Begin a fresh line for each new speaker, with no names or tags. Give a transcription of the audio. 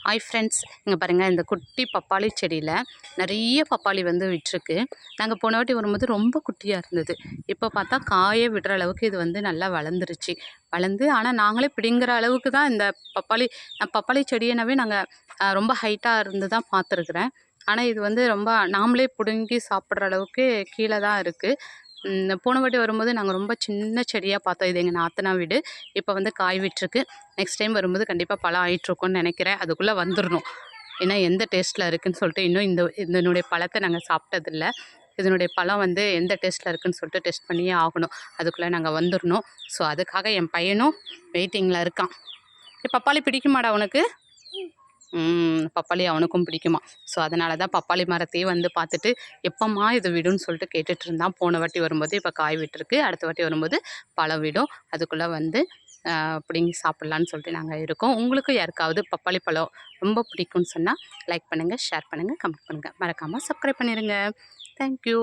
Hi friends, இங்கே பாருங்கள், இந்த குட்டி பப்பாளி செடியில் நிறைய பப்பாளி வந்து விட்டுருக்கு. நாங்கள் போன வாட்டி வரும்போது ரொம்ப குட்டியாக இருந்தது. இப்போ பார்த்தா காயே விடுற அளவுக்கு இது வந்து நல்லா வளர்ந்துருச்சு. வளர்ந்து ஆனால் நாங்களே பிடிங்கிற அளவுக்கு தான் இந்த பப்பாளி பப்பாளி செடியினவே நாங்கள் ரொம்ப ஹைட்டாக இருந்து தான் பார்த்துருக்குறேன். ஆனால் இது வந்து ரொம்ப நாமளே பிடுங்கி சாப்பிட்ற அளவுக்கு கீழே தான் இருக்குது. போன வாட்டி வரும்போது நாங்கள் ரொம்ப சின்ன செடியாக பார்த்தோம். இது எங்கள் நாத்தனா வீடு. இப்போ வந்து காய் விட்டுருக்கு. நெக்ஸ்ட் டைம் வரும்போது கண்டிப்பாக பழம் ஆயிட்டிருக்கும்னு நினைக்கிறேன். அதுக்குள்ளே வந்துடணும். ஏன்னா எந்த டேஸ்ட்டில் இருக்குதுன்னு சொல்லிட்டு இன்னும் இதனுடைய பழத்தை நாங்கள் சாப்பிட்டதில்ல. இதனுடைய பழம் வந்து எந்த டேஸ்ட்டில் இருக்குதுன்னு சொல்லிட்டு டெஸ்ட் பண்ணியே ஆகணும். அதுக்குள்ளே நாங்கள் வந்துடணும். ஸோ அதுக்காக என் பையனும் வெயிட்டிங்கில் இருக்கான். பப்பாளி பிடிக்குமாடா உனக்கு? பப்பாளி அவனுக்கும் பிடிக்குமா. ஸோ அதனால தான் பப்பாளி மரத்தையே வந்து பார்த்துட்டு எப்போம்மா இது விடும்னு சொல்லிட்டு கேட்டுட்டு இருந்தான். போன வாட்டி வரும்போது இப்போ காய் விட்டுருக்கு. அடுத்த வாட்டி வரும்போது பழம் விடும். அதுக்குள்ளே வந்து பிடுங்கி சாப்பிட்லான்னு சொல்லிட்டு நாங்கள் இருக்கோம். உங்களுக்கும் யாருக்காவது பப்பாளி பழம் ரொம்ப பிடிக்கும்னு சொன்னால் லைக் பண்ணுங்கள், ஷேர் பண்ணுங்கள், கமெண்ட் பண்ணுங்கள். மறக்காமல் சப்ஸ்கிரைப் பண்ணிடுங்க. தேங்க்யூ.